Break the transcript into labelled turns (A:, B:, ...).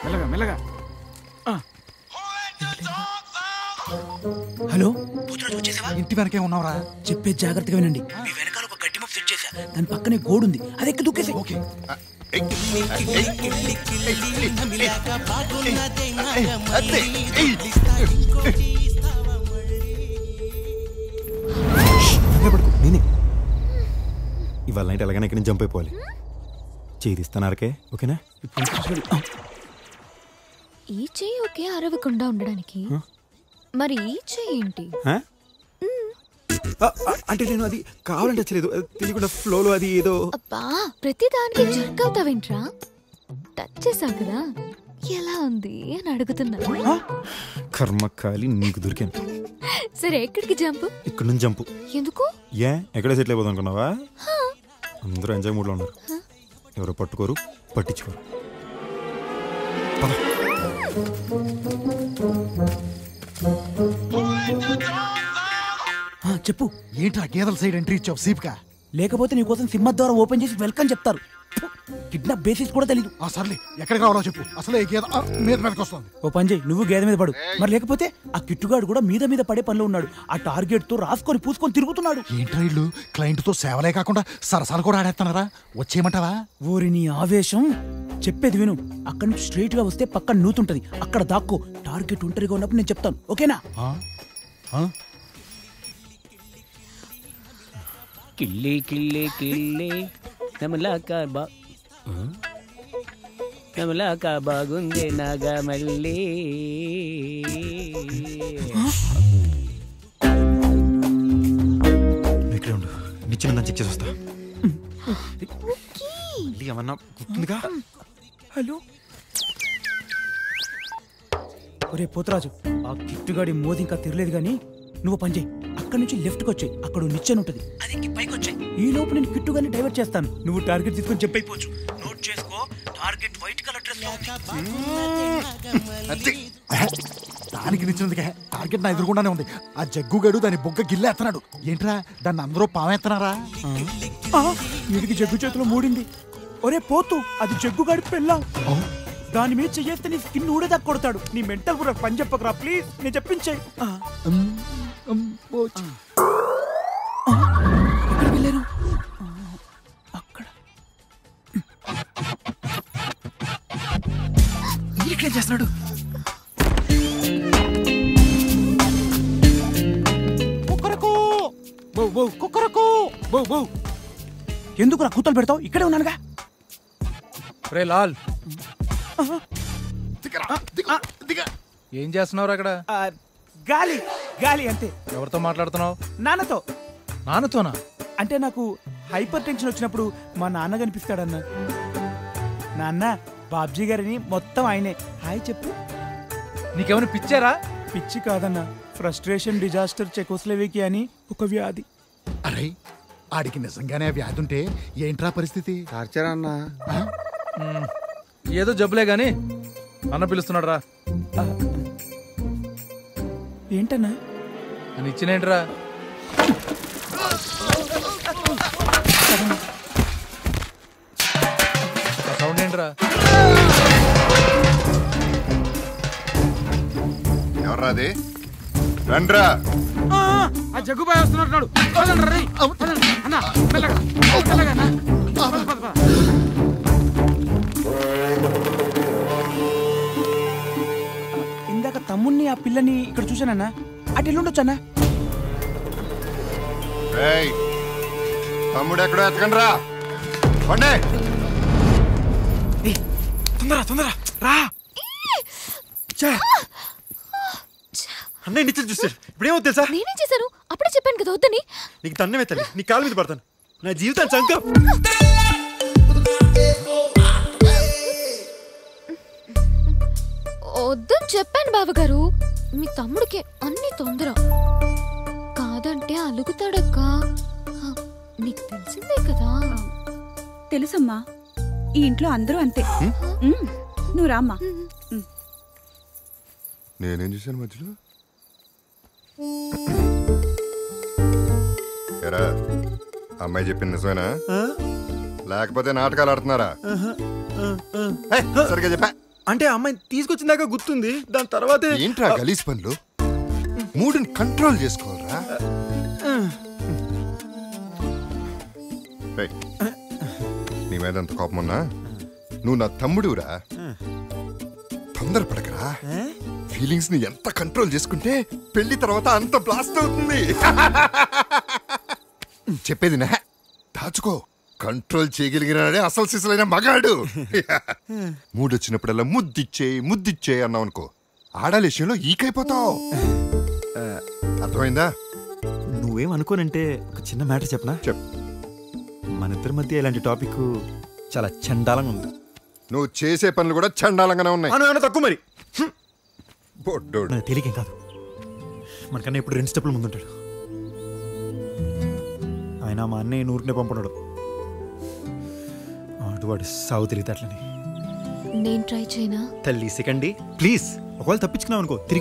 A: మెల్లగా మెల్లగా. హలో, ఇంటి వెనకే ఉన్నావురా? చెప్పే జాగ్రత్తగా వినండి. మీ వెనకాల ఒక గడ్డి మొక్క సెట్ చేశా, దాని పక్కనే గోడు ఉంది, అది ఎక్కి దూకేసి. ఓకే.
B: ఇవాళ నైట్ ఎలాగైనా ఇక్కడ నుంచి జంప్ అయిపోవాలి. చేయిస్తానారకే ఓకేనా?
C: ఈ చెయ్యి ఓకే అరవకుండా ఉండడానికి, మరి ఈ చెయ్యి ఏంటి?
B: అంటే నేను అది కావాలంటే వచ్చలేదు, తెలియకుండా ఫ్లోలో అది ఏదో.
C: అబ్బా, ప్రతి దానికి జర్క్ అవుతావేంట్రా? టచ్ చేసావు కదా, ఎలా ఉంది అని అడుగుతున్నా.
B: కర్మకాలి నీకు దొరికాను.
C: సరే, ఎక్కడికి జంప్?
B: ఇక్కడ నుంచి జంపు.
C: ఎందుకు?
B: ఎక్కడే సెటిల్ అయిపోదాం అనుకున్నావా? అందరూ ఎంజాయ్ మూడ్లో ఉన్నారు, ఎవరు పట్టుకోరు పట్టించుకోరు.
A: చెప్పు. ఏంట్రా గేదల సైడ్ ఎంట్రీ ఇచ్చావు సీప్గా? లేకపోతే నీకోసం సింహద్వారం ఓపెన్ చేసి వెల్కమ్ చెప్తారు. కిడ్నాప్ బేసిస్ కూడా తెలీదు. సర్లే, ఎక్కడికి రావాలో చెప్పు. అసలు ఈ గేద మీద మీదకి వస్తుంది. ఓ పని చేయి, నువ్వు గేదె మీద పడు. మరి లేకపోతే ఆ కిట్టుగాడు కూడా మీద మీద పడే పనిలో ఉన్నాడు. ఆ టార్గెట్ తో రాసుకొని పూసుకొని తిరుగుతున్నాడు. ఏంట్రా ఇల్లు క్లయింట్ తో సేవలే కాకుండా సరసాలు కూడా ఆడేస్తున్నారా? వచ్చేయమంటావా? ఊరి నీ ఆవేశం. చెప్పేది విను. అక్కడి నుంచి స్ట్రైట్ గా వస్తే పక్కన నూతుంటది, అక్కడ దాక్కో. టార్గెట్ ఒంటరిగా ఉన్నప్పుడు నేను చెప్తాను, ఓకేనా?
D: కిల్లి కిల్లి కిల్లి నమలాక బాగుంది నాగా మళ్ళీ.
B: ఇక్కడే ఉండు, నిచ్చిన చెక్ చేసి వస్తా. ఏమన్నా గుర్తుందిగా?
A: హలో, ఒరే పోతరాజు, ఆ కిట్టుగాడి మోది ఇంకా తిరలేదు గాని నువ్వు పని చేయి. అక్కడి నుంచి లెఫ్ట్కి వచ్చాయి, అక్కడ నిచ్చెన ఉంటుంది, అది పైకి వచ్చాయి. ఈ లోపు నేను కిట్టుగాని డైవర్ట్ చేస్తాను. నువ్వు టార్గెట్ తీసుకొని చెప్పైపోవచ్చు. నోట్ చేసుకో, టార్గెట్ వైట్ కలర్ డ్రెస్. దానికి నిచ్చినందుకే టార్గెట్ నా ఎదురుకుండానే ఉంది. ఆ జగ్గుగాడు దాని బొగ్గ గిల్లేస్తున్నాడు. ఏంట్రా, దాన్ని అందరూ పావేస్తున్నారా? వీడికి జగ్గు చేతిలో మూడింది. ఒరే పోతు, అది జగ్గుగాడి పెళ్ళాం. దాని మీద చెయ్యేస్తే నీ స్కిన్ ఊడేదాకా కొడతాడు. నీ మెంటల్ కూడా పని చెప్పకరా ప్లీజ్, నేను చెప్పించే. ఎక్కడికి వెళ్ళారు? అక్కడ ఇక్కడే చేస్తున్నాడు. ఎందుకు నా కూతలు పెడతావు? ఇక్కడే ఉన్నానుగా.
E: రే లాల్, ఏం చేస్తున్నావు అక్కడ?
A: గాలి గాలి అంతే.
E: ఎవరితో మాట్లాడుతున్నావు?
A: నాన్నతో.
E: నాన్నతోనా?
A: అంటే నాకు హైపర్ టెన్షన్ వచ్చినప్పుడు మా నాన్న కనిపిస్తాడన్న. నాన్న, బాబ్జీ గారిని మొత్తం ఆయనే. హాయ్ చెప్పు.
E: నీకేమైనా పిచ్చారా?
A: పిచ్చి కాదన్న, ఫ్రస్ట్రేషన్ డిజాస్టర్ చెకోస్లోవేకియా అని ఒక వ్యాధి.
F: అరే, ఆడికి నిజంగానే ఆ వ్యాధి ఉంటే ఏంట్రా పరిస్థితి?
G: టార్చరన్నా.
E: ఏదో జబ్బులే గాని అన్న పిలుస్తున్నాడు రా.
A: ఏంటన్నా?
E: అని ఇచ్చినేంట్రా? సౌండ్ ఏంట్రా?
G: ఎవర్రా అది? రండ్రా.
A: ఆ జగ్గుబాయ్ వస్తున్నట్టున్నాడు. ఇందాక తమ్ముణ్ణి ఆ పిల్లని ఇక్కడ చూశానన్నా. అటు ఎల్లుండొచ్చన్నా.
G: తమ్ముడు ఎక్కడో ఎత్తకండి రా. పండే
B: తొందర తొందర రా. అన్నయ్య నిచ్చెన చూస్తాడు. ఇప్పుడేమో తెలుసా?
C: నేనేం చేశాను? అప్పుడే చెప్పాను కదా వద్దని.
B: నీకు తన్నే తల్లి, నీ కాళ్ళ మీద పడతాను. నా జీవితాన్ని చంక.
C: వద్దని చెప్పాను బావగారు. మీ తమ్ముడికి అన్ని తొందర. కాదంటే అలుగుతాడక్క. నీకు తెలిసిందే కదా.
H: తెలుసమ్మా, ఈ ఇంట్లో అందరూ అంతే. నువ్వు రామ్మా.
G: నేనేం చూశాను మధ్యలో? ఎరా, అమ్మాయి చెప్పింది నిజమేనా? లేకపోతే నాటకాలు ఆడుతున్నారా? సరిగా చెప్పా.
B: అంటే అమ్మాయి తీసుకొచ్చిందాక గుర్తుంది, దాని తర్వాత
G: ఏంట్రా గలీజ్ పనులు? మూడుని కంట్రోల్ చేసుకోవాలరా. రేయ్, నీ మీద అంత కోపం ఉన్నా నువ్వు నా తమ్ముడురా. తొందరపడకరా. ఫీలింగ్స్ ని ఎంత కంట్రోల్ చేసుకుంటే పెళ్లి తర్వాత అంత బ్లాస్ట్ అవుతుంది. చెప్పేది నా దాచుకో. కంట్రోల్ చేయగలిగినాడే అసలు సిసలైన మగాడు. మూడొచ్చినప్పుడల్లా ముద్దిచ్చే అన్నావు అనుకో, ఆడాల విషయంలో ఈకైపోతావు. అర్థమైందా?
B: నువ్వేం అనుకోనంటే ఒక చిన్న మ్యాటర్ చెప్పనా? మన ఇద్దరి మధ్య ఇలాంటి టాపిక్ చాలా చండాలంగా ఉంది.
G: నువ్వు చేసే పనులు కూడా చండాలంగానే ఉన్నాయి.
B: తక్కువ మరి
G: బొడ్డోడు.
B: తేలికేం కాదు, మనకన్నా ఇప్పుడు 2 స్టెప్పులు ముందుంటాడు. ఆయన మా అన్నయ్య నూరుకునే పంపడాడు. వాడు సాగు తెలియదు అట్లని.
C: నేను ట్రై చేయనా?
B: తల్లి సెకండ్ ప్లీజ్. ఒకవేళ తప్పించుకున్నావు అనుకో, తిరిగి